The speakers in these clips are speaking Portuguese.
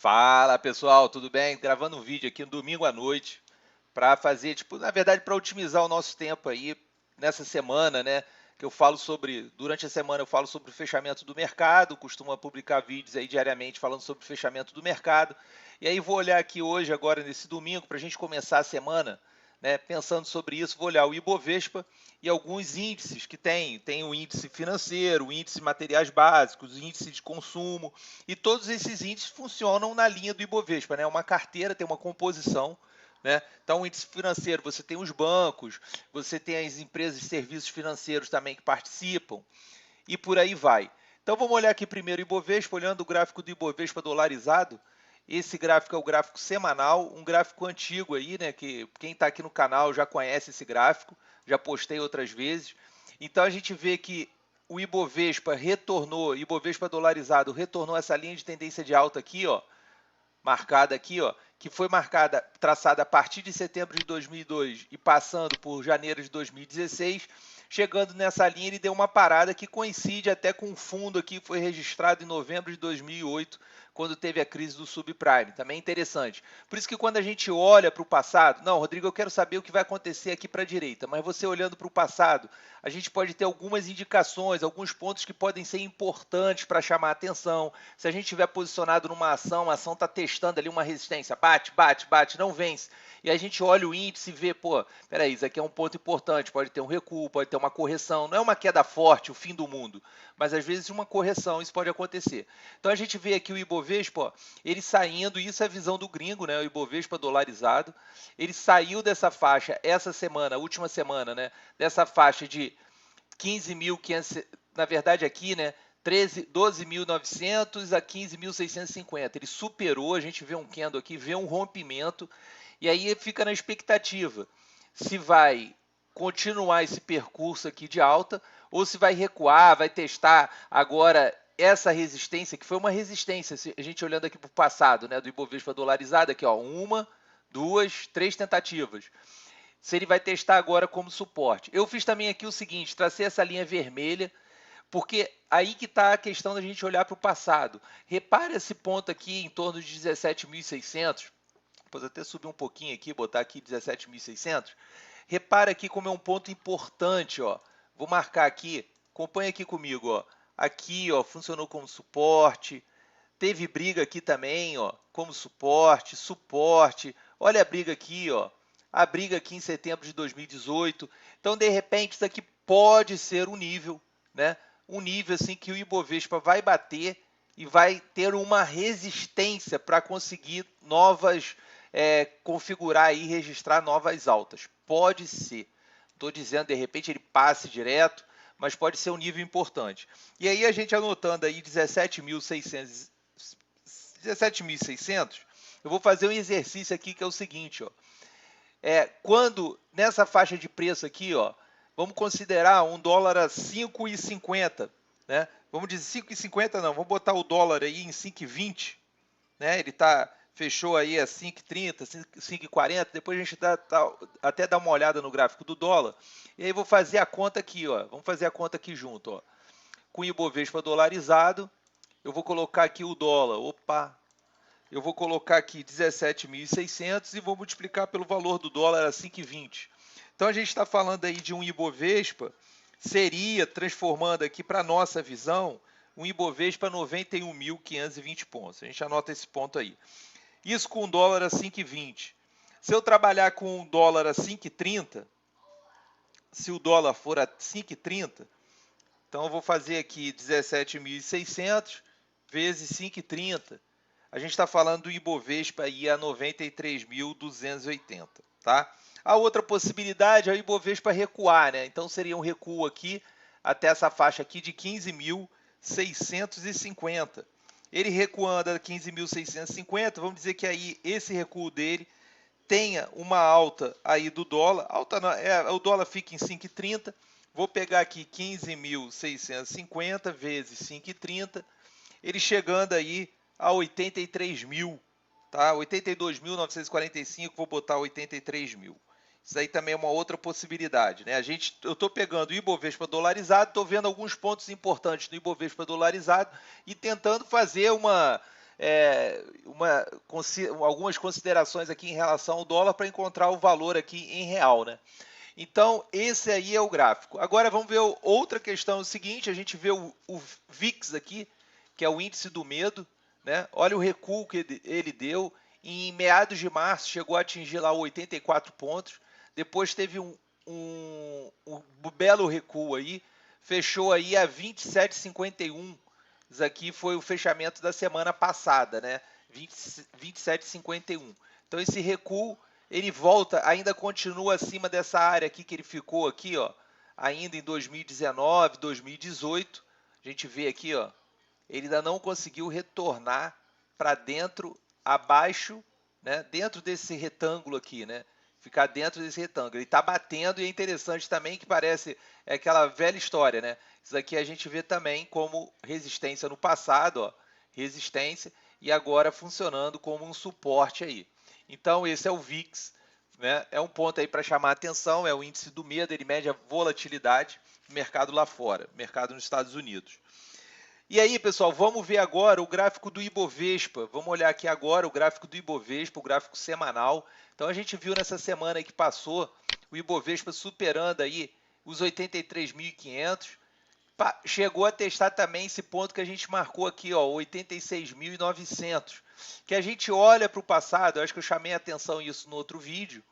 Fala pessoal, tudo bem? Gravando um vídeo aqui no domingo à noite para fazer, na verdade, para otimizar o nosso tempo aí nessa semana, né? Que eu falo sobre, durante a semana eu falo sobre o fechamento do mercado, costumo publicar vídeos aí diariamente falando sobre o fechamento do mercado. E aí vou olhar aqui hoje, agora nesse domingo, para a gente começar a semana, né? Pensando sobre isso, vou olhar o Ibovespa e alguns índices que tem o índice financeiro, o índice de materiais básicos, o índice de consumo, e todos esses índices funcionam na linha do Ibovespa, né? Uma carteira tem uma composição, né? Então, o índice financeiro, você tem os bancos, você tem as empresas de serviços financeiros também que participam, e por aí vai. Então, vamos olhar aqui primeiro o Ibovespa, olhando o gráfico do Ibovespa dolarizado. Esse gráfico é o gráfico semanal, um gráfico antigo aí, né? Que quem está aqui no canal já conhece esse gráfico, já postei outras vezes. Então, a gente vê que o Ibovespa retornou, Ibovespa dolarizado retornou essa linha de tendência de alta aqui, ó, marcada aqui, ó, que foi marcada, traçada a partir de setembro de 2002 e passando por janeiro de 2016, chegando nessa linha ele deu uma parada que coincide até com um fundo aqui que foi registrado em novembro de 2008, quando teve a crise do subprime. Também é interessante. Por isso que quando a gente olha para o passado, não, Rodrigo, eu quero saber o que vai acontecer aqui para a direita, mas você olhando para o passado, a gente pode ter algumas indicações, alguns pontos que podem ser importantes para chamar a atenção. Se a gente estiver posicionado numa ação, a ação está testando ali uma resistência, bate, bate, bate, não vence. E a gente olha o índice e vê, pô, peraí, isso aqui é um ponto importante, pode ter um recuo, pode ter uma correção. Não é uma queda forte, o fim do mundo, mas às vezes uma correção, isso pode acontecer. Então a gente vê aqui o Ibovespa, ó, ele saindo, e isso é a visão do gringo, né? O Ibovespa dolarizado, ele saiu dessa faixa essa semana, última semana, né? Dessa faixa de 15.500, na verdade aqui, né? 12.900 a 15.650. Ele superou, a gente vê um candle aqui, vê um rompimento, e aí fica na expectativa se vai continuar esse percurso aqui de alta ou se vai recuar, vai testar agora essa resistência, que foi uma resistência, a gente olhando aqui para o passado, né, do Ibovespa dolarizado, aqui ó, uma, duas, três tentativas. Se ele vai testar agora como suporte. Eu fiz também aqui o seguinte, tracei essa linha vermelha, porque aí que está a questão da gente olhar para o passado. Repare esse ponto aqui em torno de 17.600. Depois até subir um pouquinho aqui, botar aqui 17.600. Repara aqui como é um ponto importante, ó. Vou marcar aqui, acompanha aqui comigo, ó. Aqui, ó, funcionou como suporte. Teve briga aqui também, ó, como suporte, suporte. Olha a briga aqui, ó. A briga aqui em setembro de 2018. Então, de repente, isso aqui pode ser um nível, né? Um nível assim que o Ibovespa vai bater e vai ter uma resistência para conseguir novas, configurar e registrar novas altas. Pode ser. Estou dizendo, de repente, ele passe direto, mas pode ser um nível importante. E aí a gente anotando aí 17.600, eu vou fazer um exercício aqui que é o seguinte, ó. Quando nessa faixa de preço aqui, ó, vamos considerar um dólar a 5,50, né? Vamos dizer 5,50 não, vamos botar o dólar aí em 5,20, né? Ele fechou aí a 5,30, 5,40, depois a gente até dá uma olhada no gráfico do dólar. E aí vou fazer a conta aqui, ó. Vamos fazer a conta aqui junto, ó. Com o Ibovespa dolarizado, eu vou colocar aqui o dólar. Opa, eu vou colocar aqui 17.600 e vou multiplicar pelo valor do dólar a 5,20. Então a gente está falando aí de um Ibovespa, seria, transformando aqui para a nossa visão, um Ibovespa 91.520 pontos. A gente anota esse ponto aí. Isso com um dólar a 5,20. Se eu trabalhar com um dólar a 5,30, se o dólar for a 5,30, então eu vou fazer aqui 17.600 vezes 5,30. A gente está falando do Ibovespa aí a 93.280, tá? A outra possibilidade é o Ibovespa recuar, né? Então seria um recuo aqui até essa faixa aqui de 15.650. Ele recuando a 15.650, vamos dizer que aí esse recuo dele tenha uma alta aí do dólar. Alta não, o dólar fica em 5,30. Vou pegar aqui 15.650 vezes 5,30. Ele chegando aí a 83 mil, tá? 82.945, vou botar 83 mil. Isso aí também é uma outra possibilidade, né? Eu estou pegando o Ibovespa dolarizado, estou vendo alguns pontos importantes do Ibovespa dolarizado e tentando fazer algumas considerações aqui em relação ao dólar para encontrar o valor aqui em real, né? Então, esse aí é o gráfico. Agora vamos ver outra questão, é o seguinte, a gente vê o VIX aqui, que é o índice do medo, né? Olha o recuo que ele deu. Em meados de março chegou a atingir lá 84 pontos. Depois teve um belo recuo aí. Fechou aí a 27,51. Isso aqui foi o fechamento da semana passada, né? 27,51. Então esse recuo ele volta, ainda continua acima dessa área aqui que ele ficou aqui, ó, ainda em 2019, 2018. A gente vê aqui, ó, ele ainda não conseguiu retornar para dentro, abaixo, né, dentro desse retângulo aqui, né? Ficar dentro desse retângulo. Ele está batendo e é interessante também que parece aquela velha história, né? Isso aqui a gente vê também como resistência no passado, ó, resistência, e agora funcionando como um suporte aí. Então esse é o VIX, né? É um ponto aí para chamar a atenção, é o índice do medo, ele mede a volatilidade do mercado lá fora, mercado nos Estados Unidos. E aí, pessoal, vamos ver agora o gráfico do Ibovespa. Vamos olhar aqui agora o gráfico do Ibovespa, o gráfico semanal. Então a gente viu nessa semana que passou o Ibovespa superando aí os 83.500. Chegou a testar também esse ponto que a gente marcou aqui, ó, 86.900. Que a gente olha para o passado, eu acho que eu chamei a atenção isso no outro vídeo,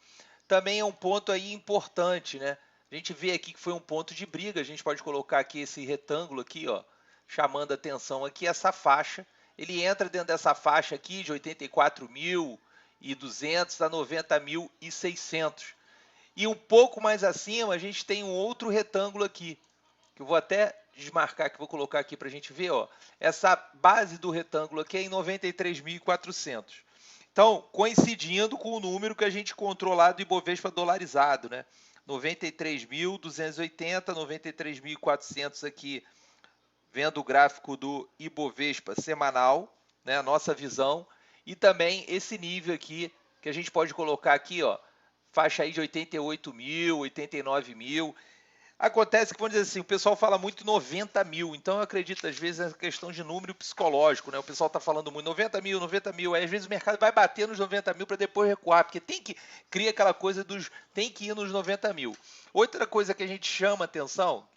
também é um ponto aí importante, né? A gente vê aqui que foi um ponto de briga, a gente pode colocar aqui esse retângulo aqui, ó, chamando a atenção aqui, essa faixa. Ele entra dentro dessa faixa aqui de 84.200 a 90.600. E um pouco mais acima a gente tem um outro retângulo aqui, que eu vou até desmarcar, que vou colocar aqui para a gente ver, ó. Essa base do retângulo aqui é em 93.400. Então, coincidindo com o número que a gente encontrou lá do Ibovespa dolarizado, né? 93.280, 93.400 aqui, vendo o gráfico do Ibovespa semanal, né? A nossa visão. E também esse nível aqui, que a gente pode colocar aqui, ó, faixa aí de 88.000, 89.000. Acontece que, vamos dizer assim, o pessoal fala muito 90 mil, então eu acredito, às vezes, é questão de número psicológico, né? O pessoal está falando muito 90 mil, aí às vezes o mercado vai bater nos 90 mil para depois recuar, porque cria aquela coisa tem que ir nos 90 mil. Outra coisa que a gente chama atenção,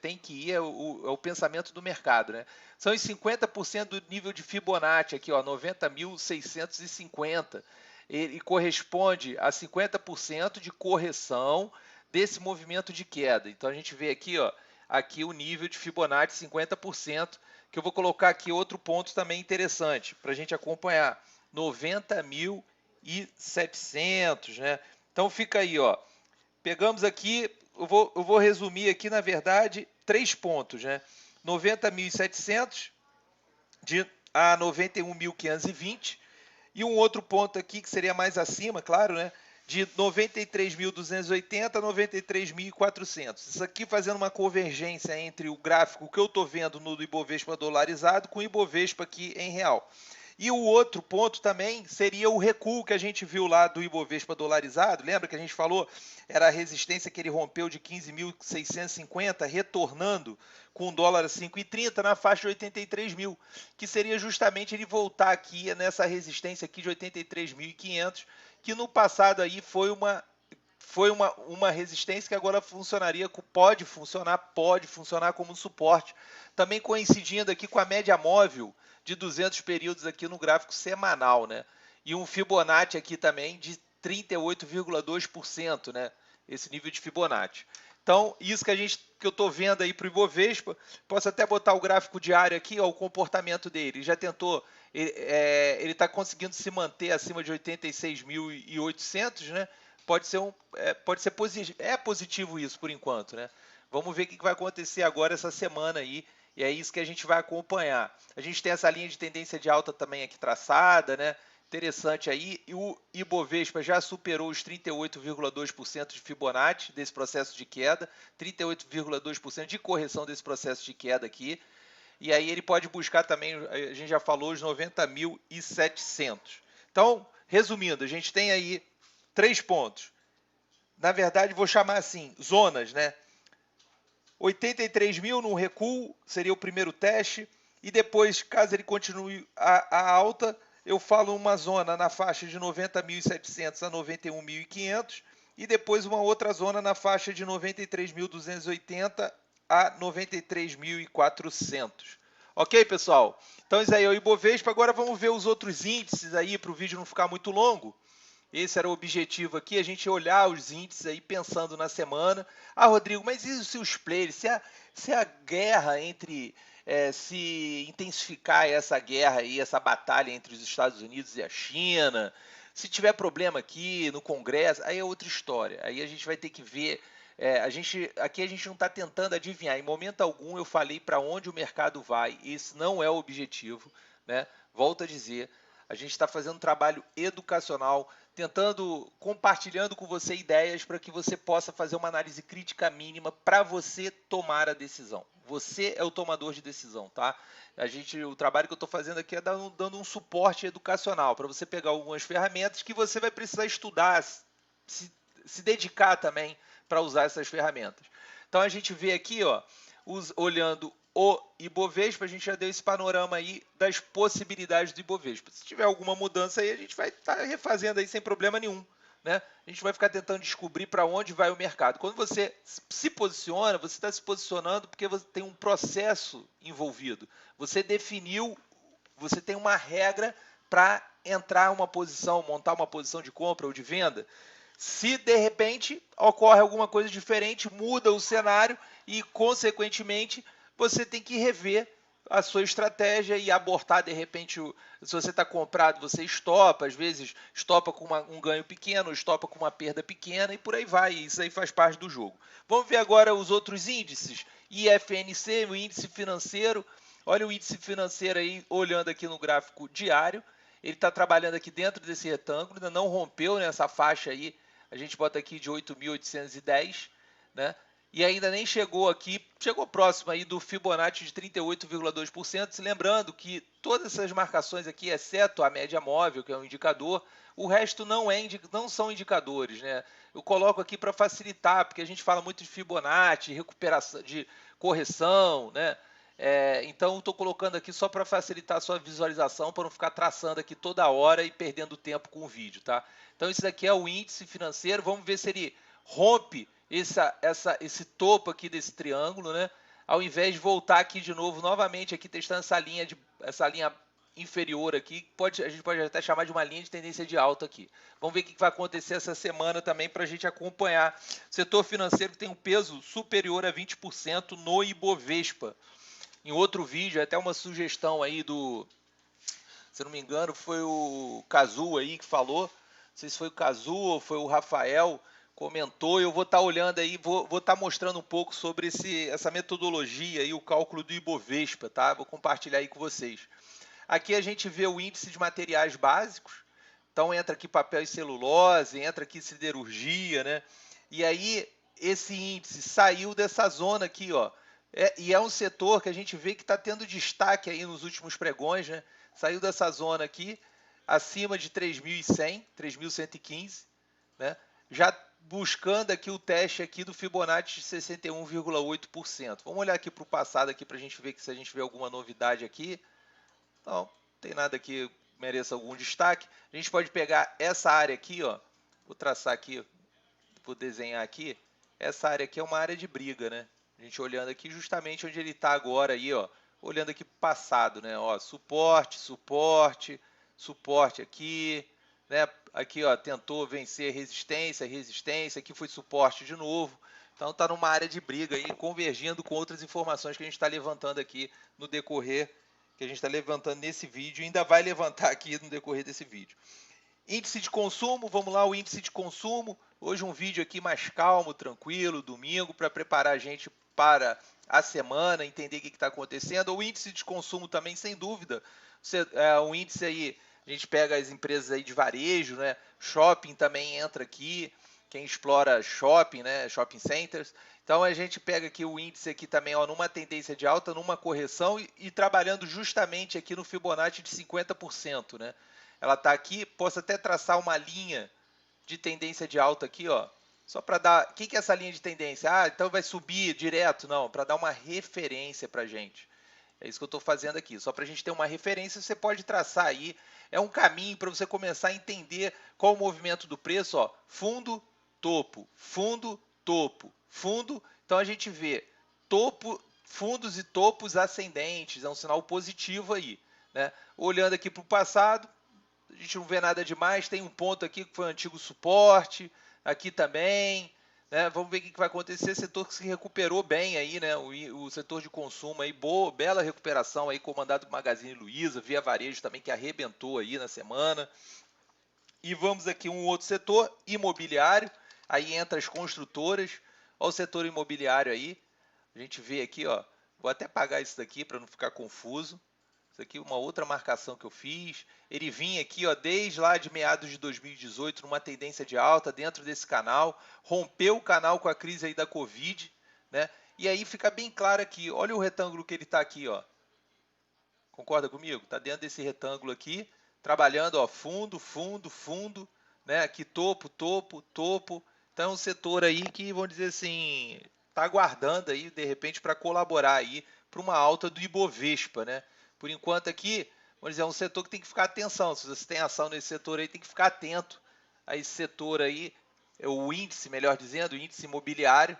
tem que ir, é o pensamento do mercado, né? São os 50% do nível de Fibonacci aqui, ó, 90.650. Ele corresponde a 50% de correção desse movimento de queda. Então a gente vê aqui, ó, aqui o nível de Fibonacci 50%, que eu vou colocar aqui outro ponto também interessante para a gente acompanhar, 90.700, né? Então fica aí, ó. Pegamos aqui, eu vou resumir aqui, na verdade, 3 pontos, né? 90.700 a 91.520 e um outro ponto aqui que seria mais acima, claro, né? De 93.280 a 93.400. Isso aqui fazendo uma convergência entre o gráfico que eu estou vendo no Ibovespa dolarizado com o Ibovespa aqui em real. E o outro ponto também seria o recuo que a gente viu lá do Ibovespa dolarizado. Lembra que a gente falou? Era a resistência que ele rompeu de 15.650, retornando com o dólar a 5,30 na faixa de 83 mil, que seria justamente ele voltar aqui nessa resistência aqui de 83.500, que no passado aí foi uma resistência que agora pode funcionar como suporte. Também coincidindo aqui com a média móvel de 200 períodos aqui no gráfico semanal, né? E um Fibonacci aqui também de 38,2%, né? Esse nível de Fibonacci. Então, isso que eu estou vendo aí para o Ibovespa, posso até botar o gráfico diário aqui, ó, o comportamento dele. Já tentou, ele está conseguindo se manter acima de 86.800, né? Pode ser positivo isso por enquanto, né? Vamos ver o que vai acontecer agora essa semana aí, e é isso que a gente vai acompanhar. A gente tem essa linha de tendência de alta também aqui traçada, né? Interessante aí, e o Ibovespa já superou os 38,2% de Fibonacci desse processo de queda, 38,2% de correção desse processo de queda aqui, e aí ele pode buscar também, a gente já falou, os 90.700. Então, resumindo, a gente tem aí 3 pontos. Na verdade, vou chamar assim, zonas, né? 83 mil num recuo, seria o primeiro teste, e depois, caso ele continue a alta, eu falo uma zona na faixa de 90.700 a 91.500 e depois uma outra zona na faixa de 93.280 a 93.400. Ok, pessoal? Então, isso aí é o Ibovespa. Agora vamos ver os outros índices aí para o vídeo não ficar muito longo. Esse era o objetivo aqui, a gente olhar os índices aí pensando na semana. Ah, Rodrigo, mas e se os players, se a guerra entre, se intensificar essa guerra aí, essa batalha entre os Estados Unidos e a China, se tiver problema aqui no Congresso, aí é outra história. Aí a gente vai ter que ver, aqui a gente não está tentando adivinhar. Em momento algum eu falei para onde o mercado vai, esse não é o objetivo, né? Volto a dizer, a gente está fazendo um trabalho educacional, compartilhando com você ideias para que você possa fazer uma análise crítica mínima para você tomar a decisão. Você é o tomador de decisão, tá? O trabalho que eu estou fazendo aqui é dando um suporte educacional para você pegar algumas ferramentas que você vai precisar estudar, se dedicar também para usar essas ferramentas. Então a gente vê aqui, ó, olhando o Ibovespa, a gente já deu esse panorama aí das possibilidades do Ibovespa. Se tiver alguma mudança aí, a gente vai estar refazendo aí sem problema nenhum, né? A gente vai ficar tentando descobrir para onde vai o mercado. Quando você se posiciona, você está se posicionando porque você tem um processo envolvido. Você definiu, você tem uma regra para entrar uma posição, montar uma posição de compra ou de venda. Se de repente ocorre alguma coisa diferente, muda o cenário e, consequentemente, você tem que rever a sua estratégia e abortar, de repente, se você está comprado, você estopa, às vezes estopa com um ganho pequeno, estopa com uma perda pequena e por aí vai, isso aí faz parte do jogo. Vamos ver agora os outros índices, IFNC, o índice financeiro, olha o índice financeiro aí, olhando aqui no gráfico diário, ele está trabalhando aqui dentro desse retângulo, ainda não rompeu nessa faixa aí, a gente bota aqui de 8.810, né? E ainda nem chegou aqui, chegou próximo aí do Fibonacci de 38,2%, se lembrando que todas essas marcações aqui, exceto a média móvel, que é um indicador, o resto não são indicadores, né? Eu coloco aqui para facilitar, porque a gente fala muito de Fibonacci, recuperação, de correção, né? Então estou colocando aqui só para facilitar a sua visualização, para não ficar traçando aqui toda hora e perdendo tempo com o vídeo, tá? Então esse daqui é o índice financeiro, vamos ver se ele rompe esse topo aqui desse triângulo, né? Ao invés de voltar aqui de novo, novamente aqui testando essa linha inferior aqui, a gente pode até chamar de uma linha de tendência de alta aqui. Vamos ver o que vai acontecer essa semana também para a gente acompanhar. O setor financeiro tem um peso superior a 20% no Ibovespa. Em outro vídeo, até uma sugestão aí se não me engano, foi o Cazu aí que falou, não sei se foi o Cazu ou foi o Rafael, comentou, eu vou estar olhando aí, vou estar mostrando um pouco sobre essa metodologia e o cálculo do Ibovespa, tá? Vou compartilhar aí com vocês. Aqui a gente vê o índice de materiais básicos, então entra aqui papel e celulose, entra aqui siderurgia, né? E aí esse índice saiu dessa zona aqui, ó. E é um setor que a gente vê que está tendo destaque aí nos últimos pregões, né? Saiu dessa zona aqui, acima de 3.100, 3.115, né? Já buscando aqui o teste aqui do Fibonacci de 61,8%. Vamos olhar aqui para o passado aqui para a gente ver se a gente vê alguma novidade aqui. Não tem nada que mereça algum destaque. A gente pode pegar essa área aqui, ó. Vou traçar aqui, vou desenhar aqui. Essa área aqui é uma área de briga, né? A gente olhando aqui justamente onde ele está agora aí, ó. Olhando aqui para o passado, né? Ó, suporte, suporte, suporte aqui, né? Aqui, ó, tentou vencer resistência, resistência. Aqui foi suporte de novo. Então está numa área de briga aí, convergindo com outras informações que a gente está levantando aqui no decorrer, que a gente está levantando nesse vídeo e ainda vai levantar aqui no decorrer desse vídeo. Índice de consumo, vamos lá, o índice de consumo. Hoje um vídeo aqui mais calmo, tranquilo, domingo, para preparar a gente para a semana, entender o que está acontecendo. O índice de consumo também, sem dúvida. O índice aí, a gente pega as empresas aí de varejo, né? Shopping também entra aqui. Quem explora shopping, né? Shopping centers. Então a gente pega aqui o índice aqui também, ó, numa tendência de alta, numa correção e trabalhando justamente aqui no Fibonacci de 50%, né? Ela está aqui, posso até traçar uma linha de tendência de alta aqui, ó, só para dar... O que é essa linha de tendência? Ah, então vai subir direto? Não, para dar uma referência para a gente. É isso que eu estou fazendo aqui. Só para a gente ter uma referência, você pode traçar aí. É um caminho para você começar a entender qual o movimento do preço. Ó, fundo, topo, fundo, topo, fundo. Então a gente vê topo, fundos e topos ascendentes. É um sinal positivo aí, né? Olhando aqui para o passado, a gente não vê nada demais. Tem um ponto aqui que foi um antigo suporte. Aqui também. Né? Vamos ver o que vai acontecer. Setor que se recuperou bem aí, né? O setor de consumo aí, boa, bela recuperação aí, comandado por Magazine Luiza, Via Varejo também, que arrebentou aí na semana. E vamos aqui um outro setor, imobiliário. Aí entra as construtoras. Olha o setor imobiliário aí. A gente vê aqui, ó. Vou até apagar isso daqui para não ficar confuso. Isso aqui é uma outra marcação que eu fiz. Ele vinha aqui, ó, desde lá de meados de 2018, numa tendência de alta dentro desse canal. Rompeu o canal com a crise aí da Covid, né? E aí fica bem claro aqui. Olha o retângulo que ele está aqui, ó. Concorda comigo? Está dentro desse retângulo aqui, trabalhando, ó, fundo, fundo, fundo, né? Aqui topo, topo, topo. Então é um setor aí que, vamos dizer assim, está aguardando aí, de repente, para colaborar aí para uma alta do Ibovespa, né? Por enquanto aqui, vamos dizer, é um setor que tem que ficar atenção. Se você tem ação nesse setor aí, tem que ficar atento a esse setor aí, o índice, melhor dizendo, o índice imobiliário,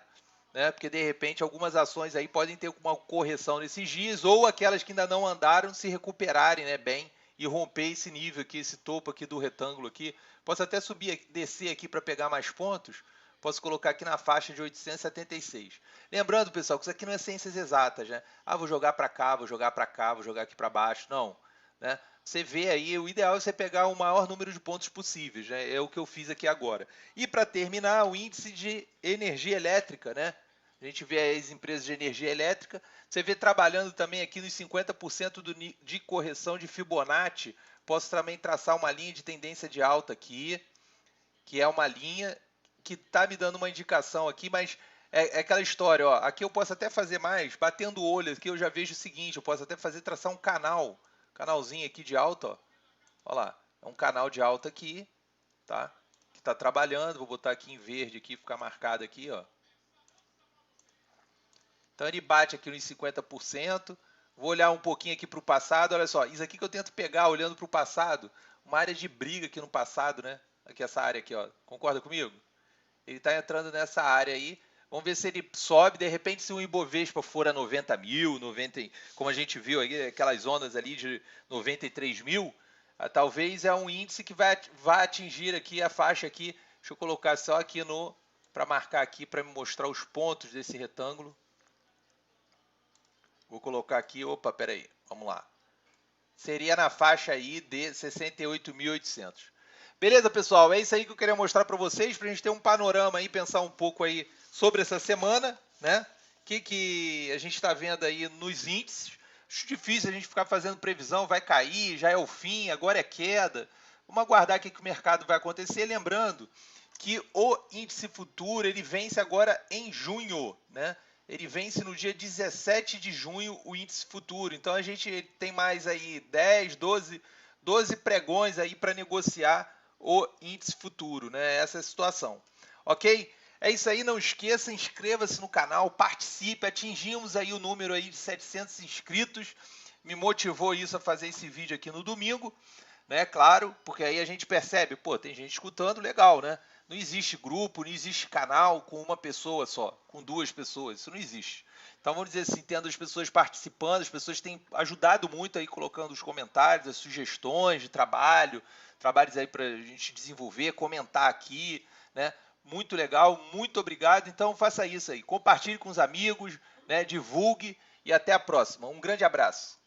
né? Porque de repente algumas ações aí podem ter uma correção nesses dias, ou aquelas que ainda não andaram se recuperarem, né, bem, e romper esse nível aqui, esse topo aqui do retângulo aqui. Posso até subir, descer aqui para pegar mais pontos. Posso colocar aqui na faixa de 876. Lembrando, pessoal, que isso aqui não é ciências exatas, né? Ah, vou jogar para cá, vou jogar para cá, vou jogar aqui para baixo. Não, né? Você vê aí, o ideal é você pegar o maior número de pontos possíveis, né? É o que eu fiz aqui agora. E para terminar, o índice de energia elétrica, né? A gente vê as empresas de energia elétrica. Você vê trabalhando também aqui nos 50% de correção de Fibonacci. Posso também traçar uma linha de tendência de alta aqui, que é uma linha que está me dando uma indicação aqui, mas é aquela história, ó. Aqui eu posso até fazer mais, batendo o olho aqui eu já vejo o seguinte, eu posso até traçar um canalzinho aqui de alta, ó. Olha lá, é um canal de alta aqui, tá? Que está trabalhando, vou botar aqui em verde aqui, ficar marcado aqui, ó. Então ele bate aqui nos 50%. Vou olhar um pouquinho aqui para o passado. Olha só, isso aqui que eu tento pegar olhando para o passado, uma área de briga aqui no passado, né? Aqui essa área aqui, ó. Concorda comigo? Ele está entrando nessa área aí. Vamos ver se ele sobe. De repente, se o Ibovespa for a 90 mil, 90, como a gente viu aí, aquelas zonas ali de 93 mil, talvez é um índice que vai atingir aqui a faixa aqui. Deixa eu colocar só aqui para marcar aqui, para me mostrar os pontos desse retângulo. Vou colocar aqui, opa, peraí, vamos lá. Seria na faixa aí de 68.800. Beleza, pessoal? É isso aí que eu queria mostrar para vocês, para a gente ter um panorama aí, pensar um pouco aí sobre essa semana, né? O que a gente está vendo aí nos índices. Acho difícil a gente ficar fazendo previsão, vai cair, já é o fim, agora é queda. Vamos aguardar o que o mercado vai acontecer. Lembrando que o índice futuro, ele vence agora em junho, né? Ele vence no dia 17 de junho o índice futuro. Então a gente tem mais aí 10, 12 pregões aí para negociar o índice futuro, né? Essa é a situação. Ok? É isso aí, não esqueça, inscreva-se no canal, participe, atingimos aí o número aí de 700 inscritos. Me motivou isso a fazer esse vídeo aqui no domingo, né? Claro, porque aí a gente percebe, pô, tem gente escutando, legal, né? Não existe grupo, não existe canal com uma pessoa só, com duas pessoas, isso não existe. Então vamos dizer assim, tendo as pessoas participando, as pessoas têm ajudado muito aí colocando os comentários, as sugestões de trabalho, trabalhos aí para a gente desenvolver, comentar aqui, né? Muito legal, muito obrigado. Então faça isso aí, compartilhe com os amigos, né? Divulgue e até a próxima. Um grande abraço.